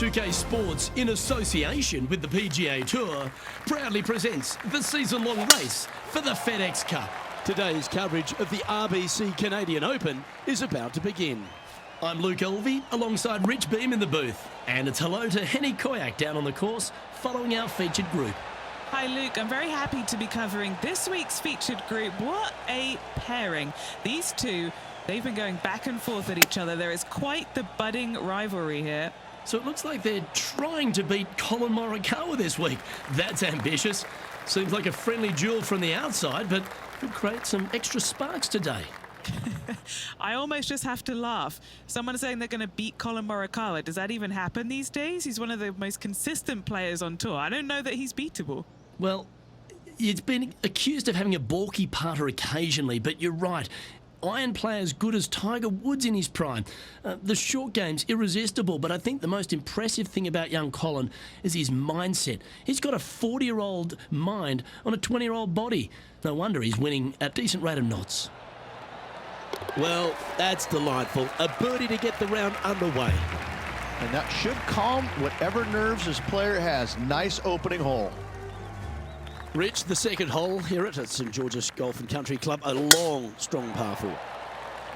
2K Sports, in association with the PGA Tour, proudly presents the season-long race for the FedEx Cup. Today's coverage of the RBC Canadian Open is about to begin. I'm Luke Elvey, alongside Rich Beam in the booth. And it's hello to Henny Koyak down on the course, following our featured group. Hi Luke, I'm very happy to be covering this week's featured group. What a pairing. These two, they've been going back and forth at each other. There is quite the budding rivalry here. So it looks like they're trying to beat Collin Morikawa this week. That's ambitious. Seems like a friendly duel from the outside, but could create some extra sparks today. I almost just have to laugh. Someone saying they're going to beat Collin Morikawa. Does that even happen these days? He's one of the most consistent players on tour. I don't know that he's beatable. Well, it's been accused of having a balky putter occasionally, but you're right. Iron player as good as Tiger Woods in his prime. The short game's irresistible, but I think the most impressive thing about young Collin is his mindset. He's got a 40-year-old mind on a 20-year-old body. No wonder he's winning at a decent rate of knots. Well, that's delightful. A birdie to get the round underway. And that should calm whatever nerves this player has. Nice opening hole. Rich, the second hole here at St George's Golf and Country Club, a long, strong par 4.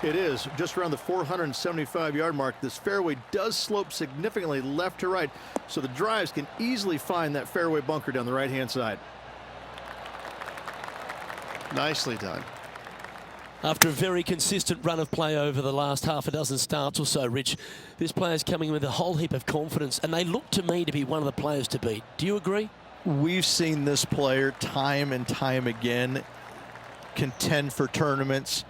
It is just around the 475-yard mark. This fairway does slope significantly left to right, so the drives can easily find that fairway bunker down the right-hand side. Nicely done. After a very consistent run of play over the last half a dozen starts or so, Rich, this player's coming with a whole heap of confidence, and they look to me to be one of the players to beat. Do you agree? We've seen this player time and time again contend for tournaments,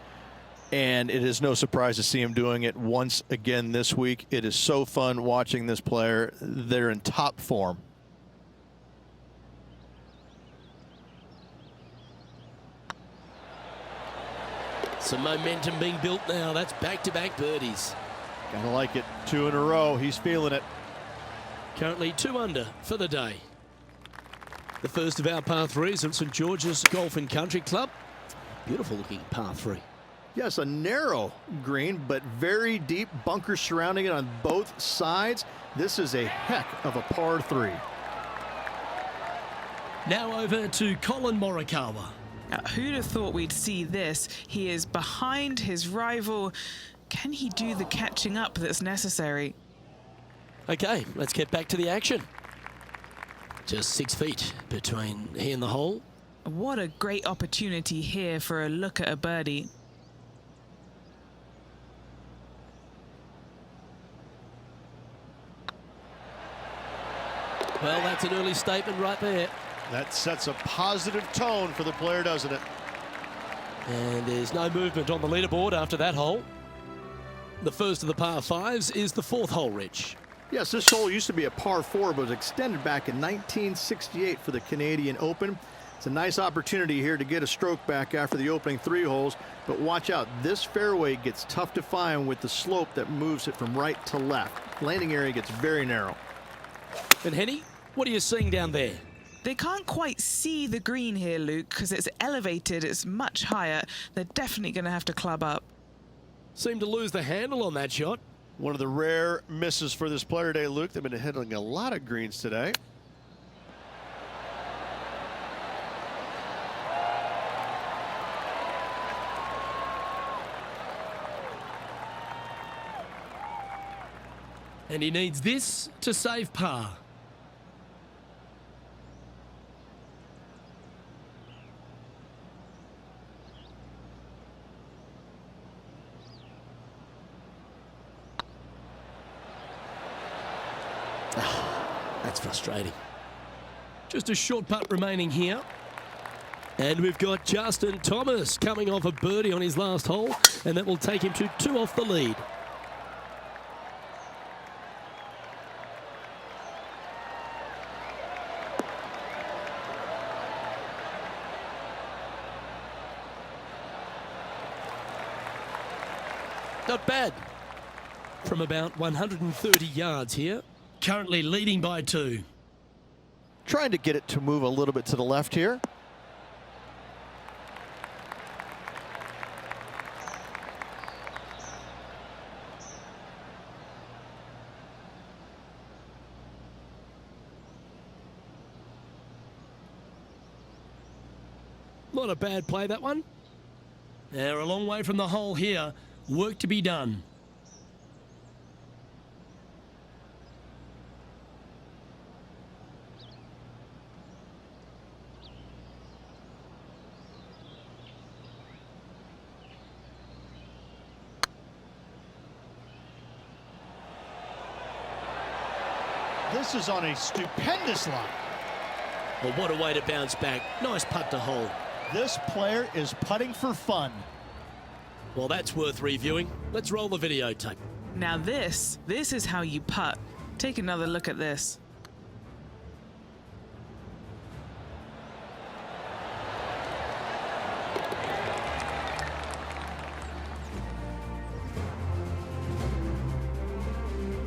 and it is no surprise to see him doing it once again this week. It is so fun watching this player. They're in top form. Some momentum being built now. That's back-to-back birdies. Gotta like it. 2 in a row. He's feeling it. Currently 2 under for the day. The first of our par 3s at St George's Golf and Country Club. Beautiful looking par 3. Yes, a narrow green, but very deep bunkers surrounding it on both sides. This is a heck of a par 3. Now over to Collin Morikawa. Who'd have thought we'd see this? He is behind his rival. Can he do the catching up that's necessary? Okay, let's get back to the action. Just 6 feet between he and the hole. What a great opportunity here for a look at a birdie. Well, that's an early statement right there. That sets a positive tone for the player, doesn't it? And there's no movement on the leaderboard after that hole. The first of the par 5s is the 4th hole, Rich. Yes, this hole used to be a par 4, but was extended back in 1968 for the Canadian Open. It's a nice opportunity here to get a stroke back after the opening 3 holes, but watch out. This fairway gets tough to find with the slope that moves it from right to left. Landing area gets very narrow. And Henny, what are you seeing down there? They can't quite see the green here, Luke, because it's elevated. It's much higher. They're definitely going to have to club up. Seemed to lose the handle on that shot. One of the rare misses for this player today, Luke. They've been hitting a lot of greens today. And he needs this to save par. That's frustrating. Just a short putt remaining here. And we've got Justin Thomas coming off a birdie on his last hole, and that will take him to 2 off the lead. Not bad. From about 130 yards here. Currently leading by 2. Trying to get it to move a little bit to the left here. Not a bad play, that one. They're a long way from the hole here. Work to be done. This is on a stupendous line. Well, what a way to bounce back. Nice putt to hole. This player is putting for fun. Well, that's worth reviewing. Let's roll the videotape. Now this is how you putt. Take another look at this.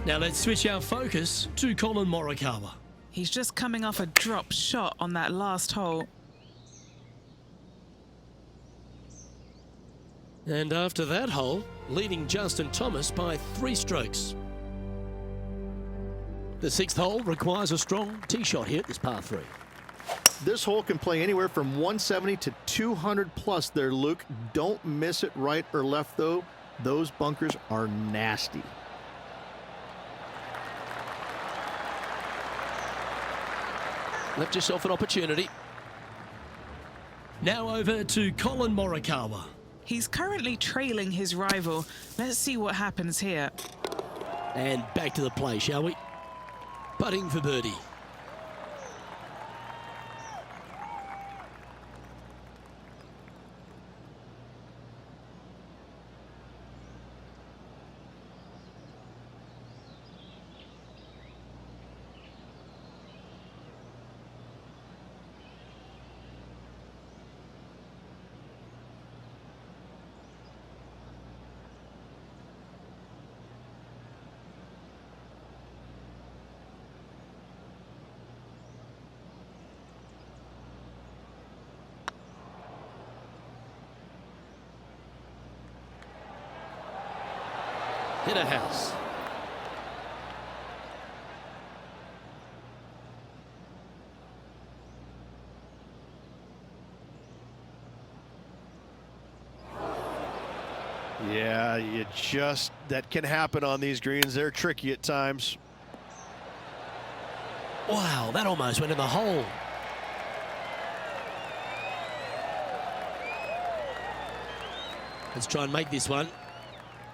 Now let's switch our focus to Colin Morikawa. He's just coming off a drop shot on that last hole. And after that hole, leading Justin Thomas by 3 strokes. The 6th hole requires a strong tee shot here at this par 3. This hole can play anywhere from 170 to 200 plus there, Luke. Don't miss it right or left, though. Those bunkers are nasty. Left yourself an opportunity. Now over to Colin Morikawa. He's currently trailing his rival. Let's see what happens here. And back to the play, shall we? Putting for birdie. Hit a house. Yeah, that can happen on these greens. They're tricky at times. Wow, that almost went in the hole. Let's try and make this one.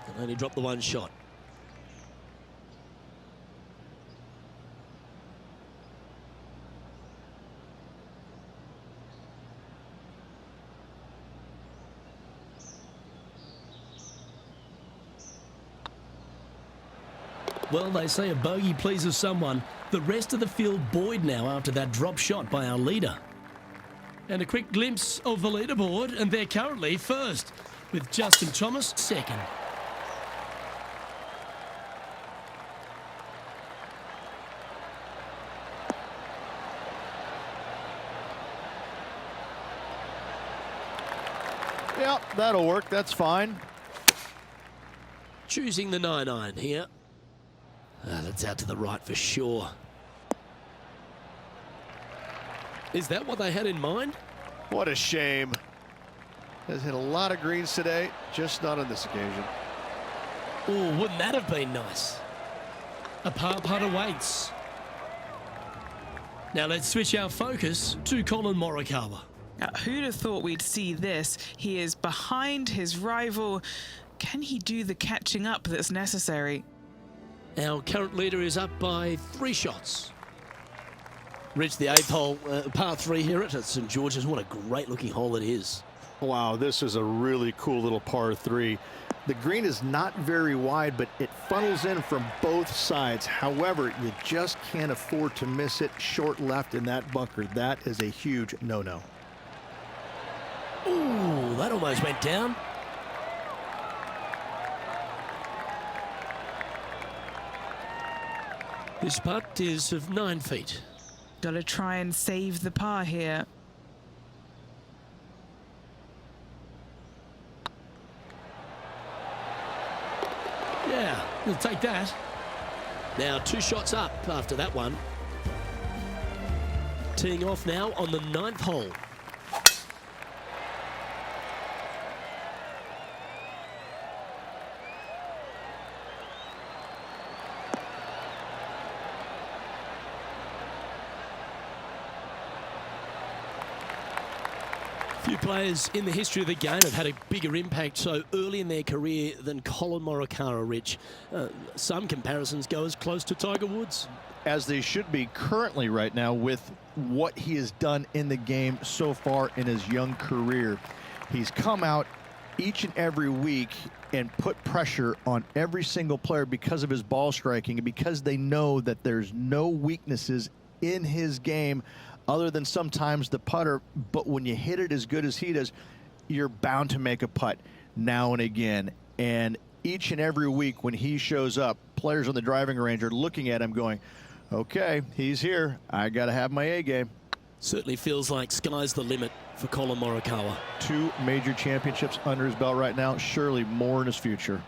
And only drop the one shot. Well, they say a bogey pleases someone. The rest of the field buoyed now after that drop shot by our leader. And a quick glimpse of the leaderboard, and they're currently first, with Justin Thomas second. Yeah, that'll work. That's fine. Choosing the 9-iron here. That's out to the right for sure. Is that what they had in mind? What a shame. Has hit a lot of greens today, just not on this occasion. Oh, wouldn't that have been nice? A par putt awaits. Now let's switch our focus to Colin Morikawa. Who'd have thought we'd see this? He is behind his rival. Can he do the catching up that's necessary? Our current leader is up by 3 shots. Reached the 8th hole, par 3 here at St George's. What a great looking hole it is. Wow, this is a really cool little par 3. The green is not very wide, but it funnels in from both sides. However, you just can't afford to miss it short left in that bunker. That is a huge no-no. Ooh, that almost went down. This putt is of 9 feet. Got to try and save the par here. Yeah, we'll take that. Now 2 shots up after that one. Teeing off now on the 9th hole. Few players in the history of the game have had a bigger impact so early in their career than Colin Morikawa, Rich. Some comparisons go as close to Tiger Woods. As they should be currently right now with what he has done in the game so far in his young career. He's come out each and every week and put pressure on every single player because of his ball striking and because they know that there's no weaknesses in his game other than sometimes the putter. But when you hit it as good as he does, you're bound to make a putt now and again. And each and every week when he shows up, players on the driving range are looking at him going, okay, he's here. I got to have my A game. Certainly feels like sky's the limit for Colin Morikawa. 2 major championships under his belt right now. Surely more in his future.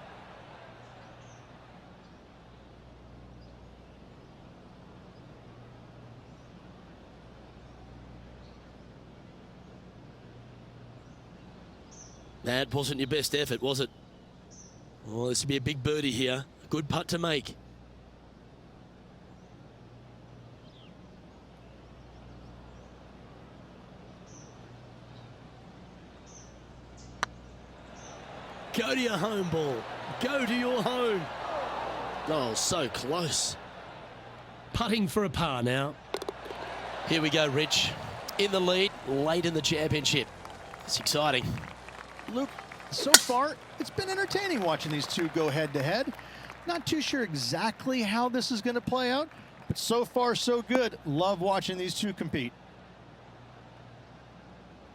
That wasn't your best effort, was it? Well, this would be a big birdie here. A good putt to make. Go to your home ball. Go to your home. Oh, so close. Putting for a par now. Here we go, Rich. In the lead, late in the championship. It's exciting. Luke, so far, it's been entertaining watching these two go head-to-head. Not too sure exactly how this is going to play out, but so far, so good. Love watching these two compete.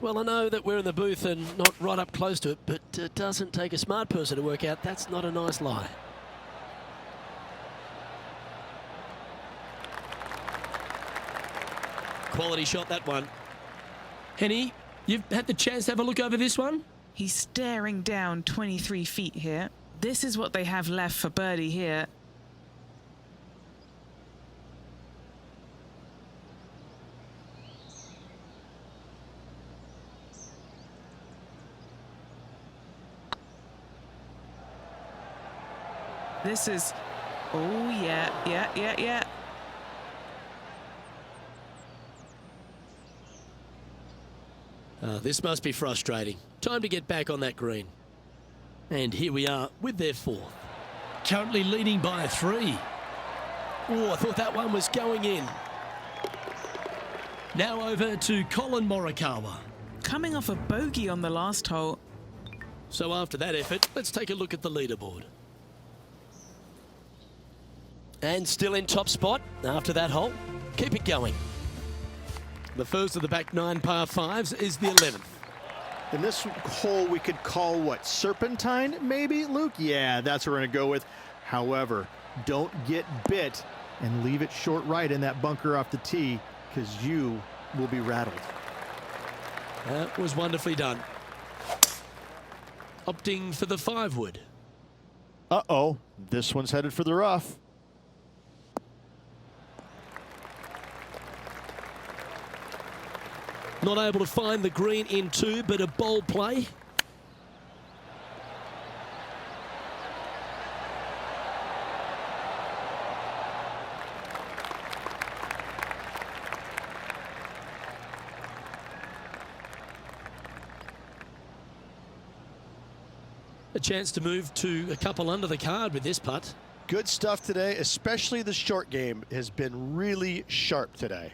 Well, I know that we're in the booth and not right up close to it, but it doesn't take a smart person to work out that's not a nice lie. Quality shot, that one. Henny, you've had the chance to have a look over this one? He's staring down 23 feet here. This is what they have left for birdie here. This is, oh yeah. This must be frustrating. Time to get back on that green. And here we are with their 4th. Currently leading by 3. Oh, I thought that one was going in. Now over to Colin Morikawa. Coming off a bogey on the last hole. So after that effort, let's take a look at the leaderboard. And still in top spot after that hole. Keep it going. The first of the back 9 par 5s is the 11th. In this hole, we could call what, serpentine, maybe, Luke? Yeah, that's what we're going to go with. However, don't get bit and leave it short right in that bunker off the tee, because you will be rattled. That was wonderfully done. Opting for the 5-wood. Uh-oh, this one's headed for the rough. Not able to find the green in 2, but a bold play. A chance to move to a couple under the card with this putt. Good stuff today, especially the short game has been really sharp today.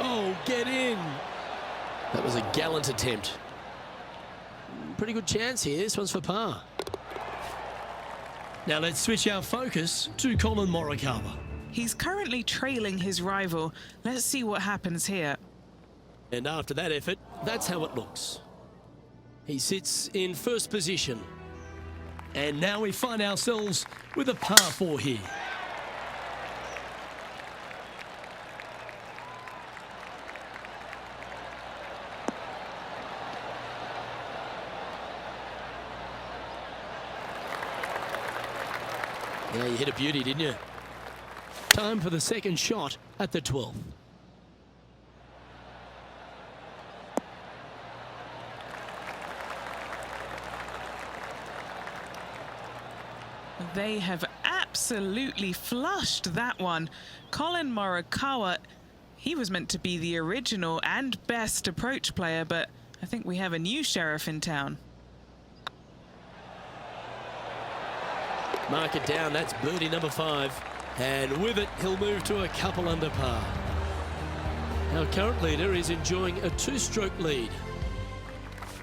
Oh, get in. That was a gallant attempt. Pretty good chance here. This one's for par. Now let's switch our focus to Colin Morikawa. He's currently trailing his rival. Let's see what happens here. And after that effort, that's how it looks. He sits in first position. And now we find ourselves with a par 4 here. Yeah, you hit a beauty, didn't you? Time for the second shot at the 12th. They have absolutely flushed that one. Colin Morikawa, he was meant to be the original and best approach player, but I think we have a new sheriff in town. Mark it down, that's birdie number 5. And with it, he'll move to a couple under par. Our current leader is enjoying a 2-stroke lead.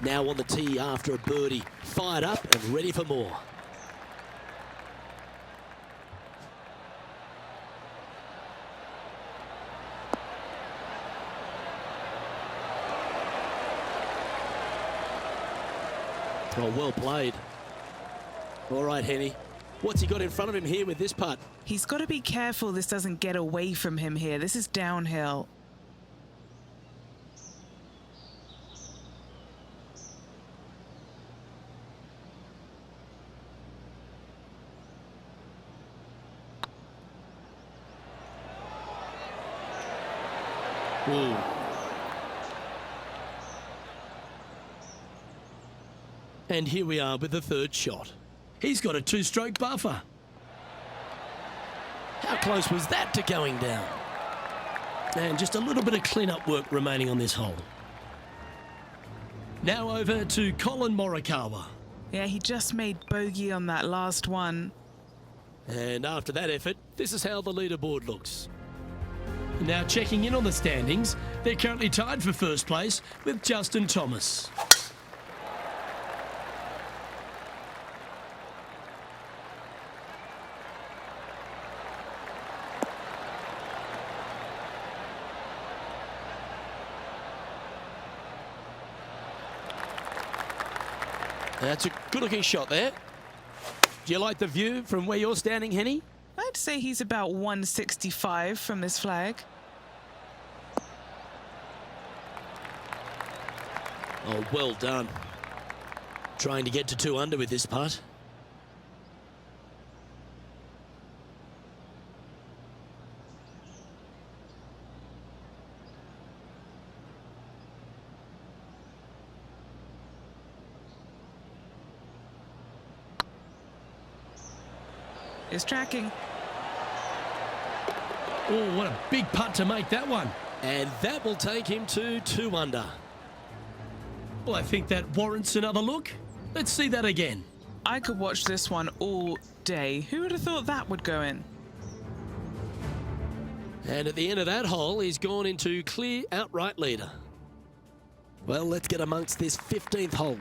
Now on the tee after a birdie, fired up and ready for more. Oh, well played. All right, Henny. What's he got in front of him here with this putt? He's got to be careful this doesn't get away from him here. This is downhill. Ooh. And here we are with the 3rd shot. He's got a 2-stroke buffer. How close was that to going down? And just a little bit of clean-up work remaining on this hole. Now over to Colin Morikawa. Yeah, he just made bogey on that last one. And after that effort, this is how the leaderboard looks. Now checking in on the standings, they're currently tied for first place with Justin Thomas. That's a good-looking shot there. Do you like the view from where you're standing, Henny? I'd say he's about 165 from this flag. Oh, well done. Trying to get to 2 under with this putt. Is tracking. Oh, what a big putt to make that one. And that will take him to 2 under. Well, I think that warrants another look. Let's see that again. I could watch this one all day. Who would have thought that would go in? And at the end of that hole, he's gone into clear outright leader. Well, let's get amongst this 15th hole.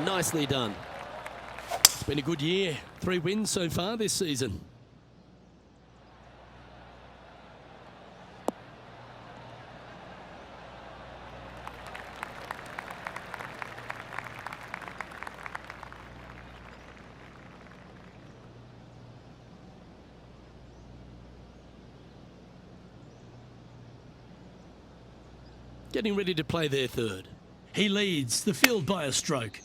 Nicely done. It's been a good year. 3 wins so far this season. Getting ready to play their 3rd. He leads the field by a stroke.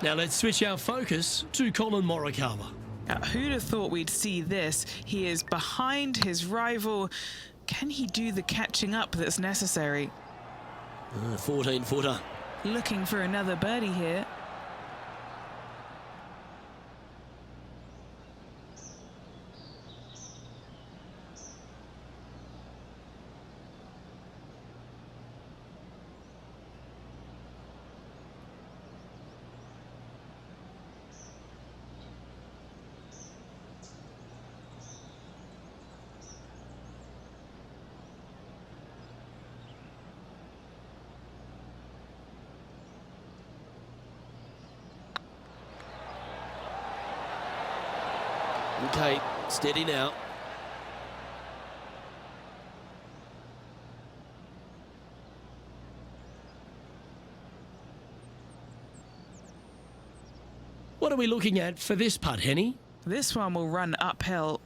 Now let's switch our focus to Colin Morikawa. Now, who'd have thought we'd see this? He is behind his rival. Can he do the catching up that's necessary? 14-footer. Looking for another birdie here. Okay, steady now. What are we looking at for this putt, Henny? This one will run uphill.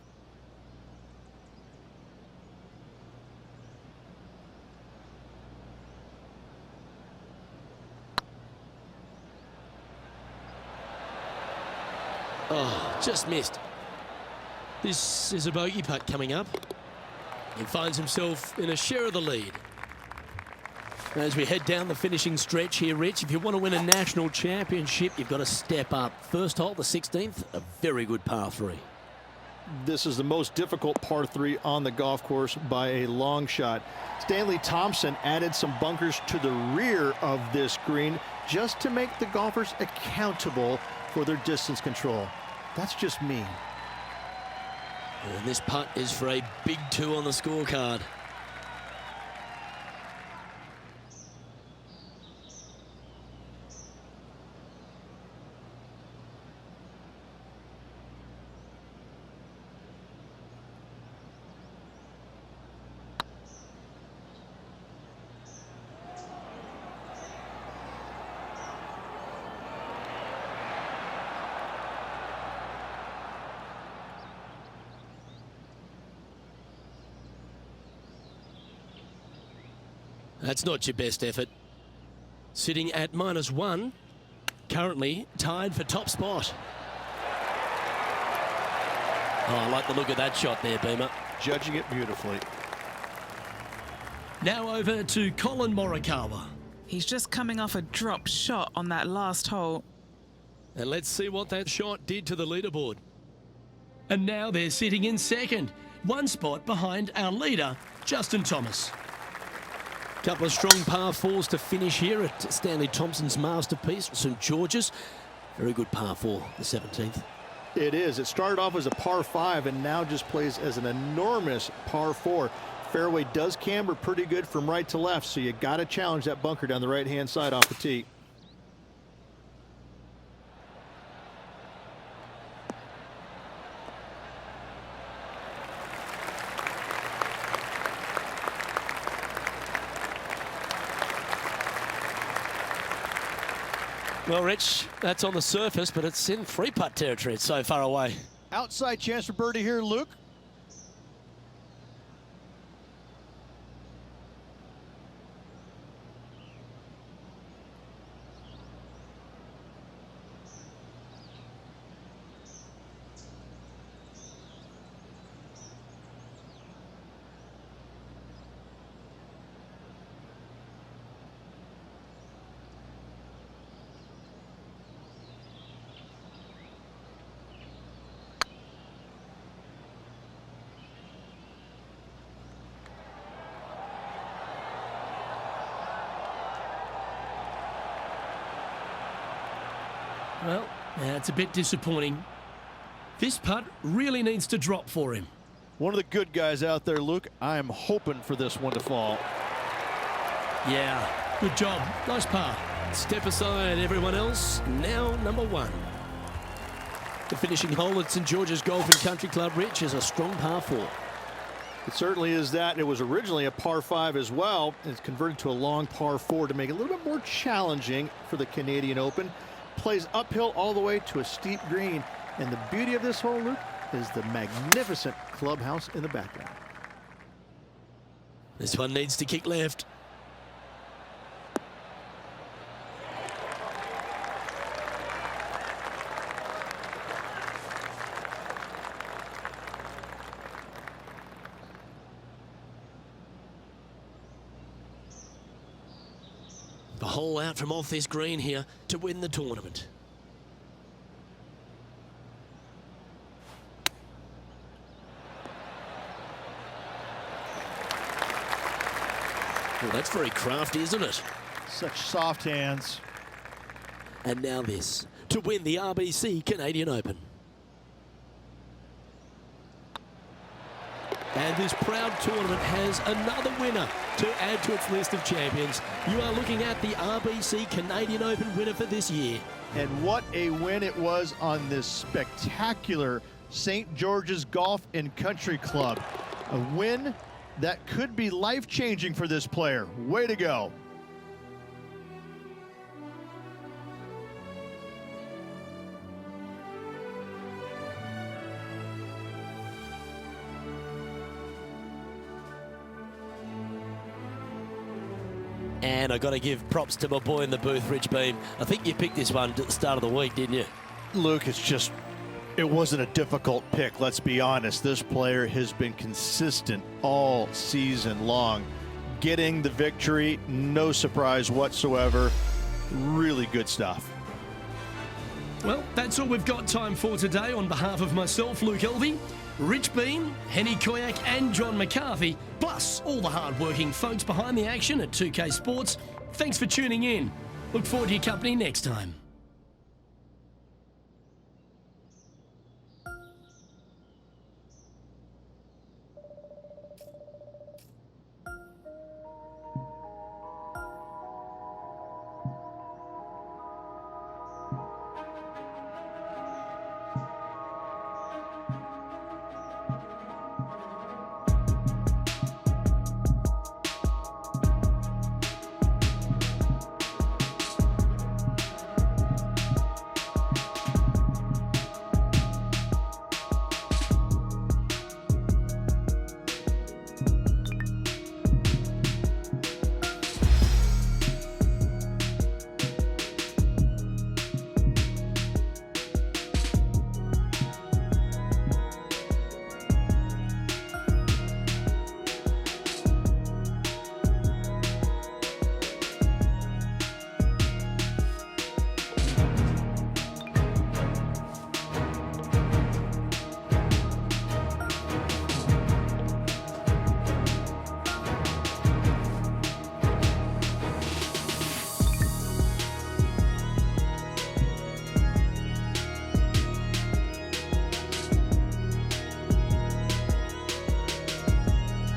Oh, just missed. This is a bogey putt coming up. He finds himself in a share of the lead. As we head down the finishing stretch here, Rich, if you want to win a national championship, you've got to step up. First hole, the 16th, a very good par 3. This is the most difficult par 3 on the golf course by a long shot. Stanley Thompson added some bunkers to the rear of this green just to make the golfers accountable for their distance control. That's just mean. And this putt is for a big 2 on the scorecard. That's not your best effort. Sitting at -1, currently tied for top spot. Oh, I like the look of that shot there, Beamer. Judging it beautifully. Now over to Colin Morikawa. He's just coming off a drop shot on that last hole. And let's see what that shot did to the leaderboard. And now they're sitting in second, one spot behind our leader, Justin Thomas. Couple of strong par 4s to finish here at Stanley Thompson's masterpiece, St George's. Very good par 4, the 17th. It is. It started off as a par 5 and now just plays as an enormous par 4. Fairway does camber pretty good from right to left, so you got to challenge that bunker down the right-hand side off the tee. Well, Rich, that's on the surface, but it's in 3-putt territory. It's so far away. Outside chance for birdie here, Luke. Well, that's a bit disappointing. This putt really needs to drop for him. One of the good guys out there, Luke. I am hoping for this one to fall. Yeah, good job. Nice par. Step aside, everyone else. Now, number 1. The finishing hole at St George's Golf and Country Club, Rich, is a strong par 4. It certainly is that. It was originally a par 5 as well. It's converted to a long par 4 to make it a little bit more challenging for the Canadian Open. Plays uphill all the way to a steep green. And the beauty of this hole, Luke, is the magnificent clubhouse in the background. This one needs to kick left. A hole out from off this green here to win the tournament. Well, that's very crafty, isn't it? Such soft hands. And now this, to win the RBC Canadian Open. And this proud tournament has another winner to add to its list of champions. You are looking at the RBC Canadian Open winner for this year. And what a win it was on this spectacular St. George's Golf and Country Club. A win that could be life-changing for this player. Way to go. And I got to give props to my boy in the booth, Rich Beam. I think you picked this one at the start of the week, didn't you? Luke, it's just It wasn't a difficult pick, let's be honest. This player has been consistent all season long. Getting the victory, no surprise whatsoever. Really good stuff. Well, that's all we've got time for today. On behalf of myself, Luke Elvey, Rich Bean, Henny Koyak and John McCarthy, plus all the hard-working folks behind the action at 2K Sports, thanks for tuning in. Look forward to your company next time.